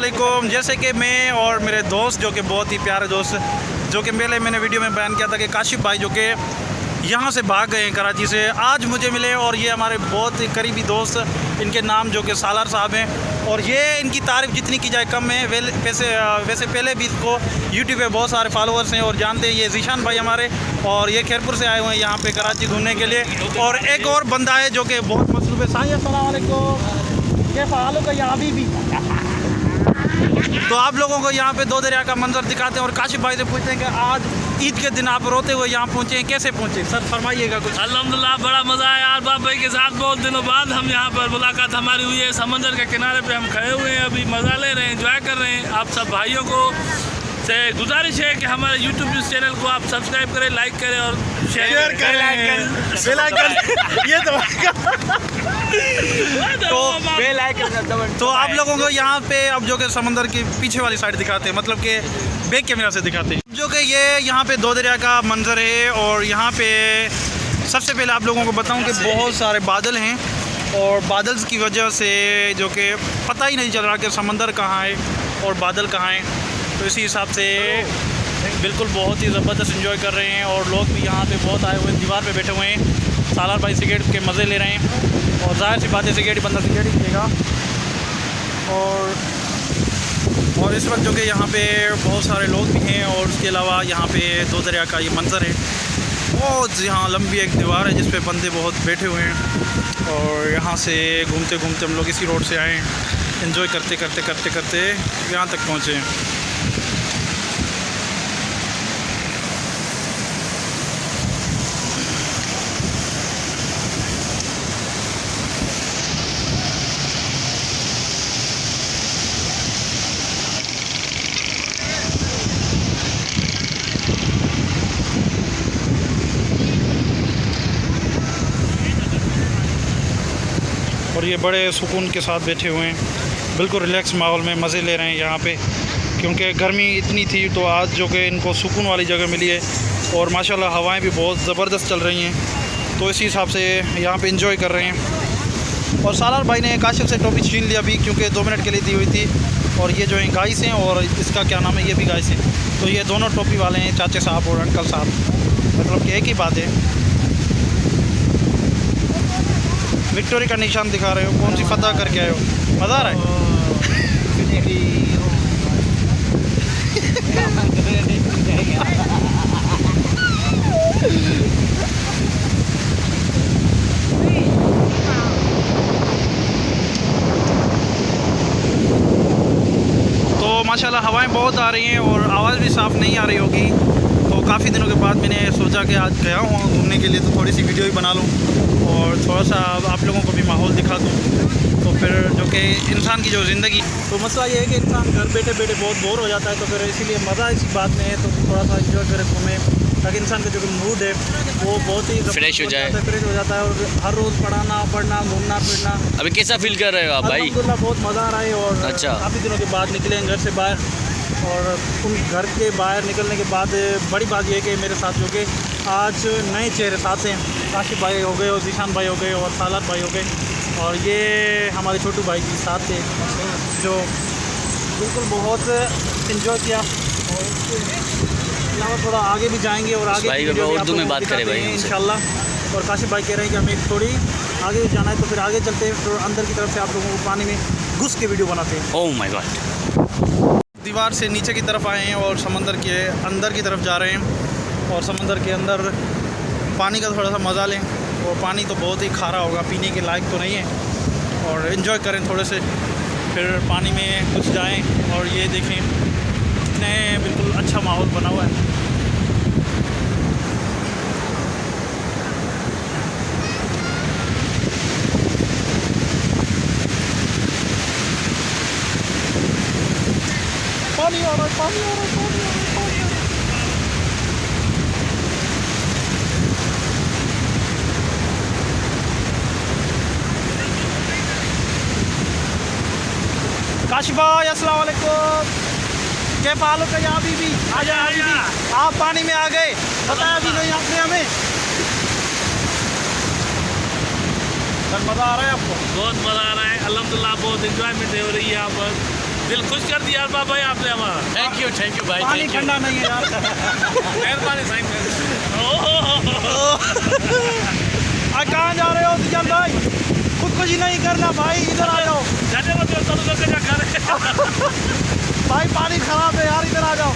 वालेकुम। जैसे कि मैं और मेरे दोस्त जो कि बहुत ही प्यारे दोस्त, जो कि पहले मैंने वीडियो में बयान किया था कि काशिफ भाई जो कि यहाँ से भाग गए हैं कराची से, आज मुझे मिले और ये हमारे बहुत ही करीबी दोस्त, इनके नाम जो कि सालार साहब हैं। और ये इनकी तारीफ़ जितनी की जाए कम है। वैसे पहले भी इसको यूट्यूब पे बहुत सारे फॉलोअर्स हैं और जानते हैं। ये ज़ीशान भाई हमारे, और ये खैरपुर से आए हुए हैं यहाँ पे कराची घूमने के लिए। और एक और बंदा है जो कि बहुत मसरूफ़ है। साईं अस्सलाम वालेकुम, क्या हाल हो यहाँ अभी भी? तो आप लोगों को यहाँ पे दो दरिया का मंजर दिखाते हैं और काशिफ भाई से पूछते हैं कि आज ईद के दिन आप रोते हुए यहाँ पहुँचे हैं, कैसे पहुँचे? सर फरमाइएगा कुछ। अल्हम्दुलिल्लाह बड़ा मज़ा आया यार बाप भाई के साथ। बहुत दिनों बाद हम यहाँ पर मुलाकात हमारी हुई है। समंदर के किनारे पे हम खड़े हुए हैं, अभी मज़ा ले रहे हैं, एंजॉय कर रहे हैं। आप सब भाइयों को से गुजारिश है कि हमारे यूट्यूब चैनल को आप सब्सक्राइब करें, लाइक करें और शेयर करें। ये तो आप लोगों को यहाँ पे अब जो कि समंदर की पीछे वाली साइड दिखाते हैं, मतलब कि बैक कैमरा से दिखाते हैं जो कि ये यहाँ पे दो दरिया का मंजर है। और यहाँ पे सबसे पहले आप लोगों को बताऊँ कि बहुत सारे बादल हैं और बादल की वजह से जो कि पता ही नहीं चल रहा कि समंदर कहाँ है और बादल कहाँ हैं। तो इसी हिसाब से बिल्कुल बहुत ही ज़बरदस्त एंजॉय कर रहे हैं। और लोग भी यहाँ पे बहुत आए हुए हैं, दीवार पे बैठे हुए हैं। सालार भाई सिगरेट के मज़े ले रहे हैं और ज़ाहिर सी बात है सिगरेट बंदा सिगरेट ही पिएगा। और इस वक्त जो कि यहाँ पे बहुत सारे लोग भी हैं और उसके अलावा यहाँ पे दो दरिया का ये मंज़र है। बहुत यहाँ लंबी एक दीवार है जिस पे बंदे बहुत बैठे हुए हैं। और यहाँ से घूमते घूमते हम लोग इसी रोड से आए, एंजॉय करते करते यहाँ तक पहुँचे हैं। और ये बड़े सुकून के साथ बैठे हुए हैं, बिल्कुल रिलैक्स माहौल में मज़े ले रहे हैं यहाँ पे, क्योंकि गर्मी इतनी थी। तो आज जो कि इनको सुकून वाली जगह मिली है और माशाल्लाह हवाएं भी बहुत ज़बरदस्त चल रही हैं। तो इसी हिसाब से यहाँ पे एंजॉय कर रहे हैं। और सालार भाई ने काशिफ से टोपी छीन लिया अभी, क्योंकि 2 मिनट के लिए दी हुई थी। और ये जो हैं गाइस हैं और इसका क्या नाम है, ये भी गाइस हैं। तो ये दोनों टोपी वाले हैं, चाचे साहब और अंकल साहब, मतलब कि एक ही बात है। विक्टोरी का निशान दिखा रहे हो, कौन सी फतह करके आए हो? मज़ा आ रहा है? तो माशाल्लाह हवाएं बहुत आ रही हैं और आवाज़ भी साफ़ नहीं आ रही होगी। तो काफ़ी दिनों के बाद मैंने सोचा कि आज गया हूँ घूमने के लिए तो थोड़ी सी वीडियो ही बना लूँ और थोड़ा सा आप लोगों को भी माहौल दिखा दूँ। तो फिर जो कि इंसान की जो ज़िंदगी, तो मसला ये है कि इंसान घर बैठे बैठे बहुत बोर हो जाता है। तो फिर इसीलिए मज़ा इसी बात में है, तो थोड़ा सा एंजॉय करें, घूमें, ताकि इंसान का जो मूड है वो बहुत ही फ्रेश हो जाता है। और हर रोज़ पढ़ना घूमना फिरना। अभी कैसा फील कर रहे हो आप भाई? अल्हम्दुलिल्लाह बहुत मज़ा आ रहा है। और अच्छा, काफ़ी दिनों के बाद निकले हैं घर से बाहर। और उन घर के बाहर निकलने के बाद बड़ी बात यह है कि मेरे साथ जो कि आज नए चेहरे साथ हैं। काशिफ भाई हो गए और ज़ीशान भाई हो गए और सालार भाई हो गए। और ये हमारे छोटू भाई जी साथ थे जो बिल्कुल बहुत एंजॉय किया। और इसके अलावा थोड़ा आगे भी जाएंगे और आगे उर्दू में बात करें भाई इंशाल्लाह। और काशिफ भाई कह रहे हैं कि हमें थोड़ी आगे जाना है, तो फिर आगे चलते हैं, तो अंदर की तरफ से आप लोगों को पानी में घुस के वीडियो बनाते हैं। Oh my God. दीवार से नीचे की तरफ आए हैं और समंदर के अंदर की तरफ जा रहे हैं। और समंदर के अंदर पानी का थोड़ा सा मज़ा लें। और पानी तो बहुत ही खारा होगा, पीने के लायक तो नहीं है। और एंजॉय करें थोड़े से, फिर पानी में कुछ जाएं। और ये देखें कितने बिल्कुल अच्छा माहौल बना हुआ है। पानी आ रहा है, पानी आ रहा है, पानी आ रहा है, पानी आ रहा है। काशिफ भाई अस्सलाम वालेकुम, क्या हाल हो? यहाँ भी आ जाए, आप पानी में आ गए, बताया भी नहीं आपने हमें। सर मज़ा आ रहा है आपको? बहुत मज़ा आ रहा है अल्हम्दुलिल्लाह, बहुत इंजॉयमेंट हो रही है यहाँ पर। दिल खुश कर दिया बाबा भाई आपने हमारा। थैंक यू भाई, पानी थैंक यू। ठंडा नहीं है यार। मेहरबानी साईं। कहाँ जा रहे हो तिजन भाई? खुदकुशी नहीं करना भाई, इधर आ जाओ जाने मत दो, चलो करके जा कर। भाई, पानी खराब है यार, इधर आ जाओ।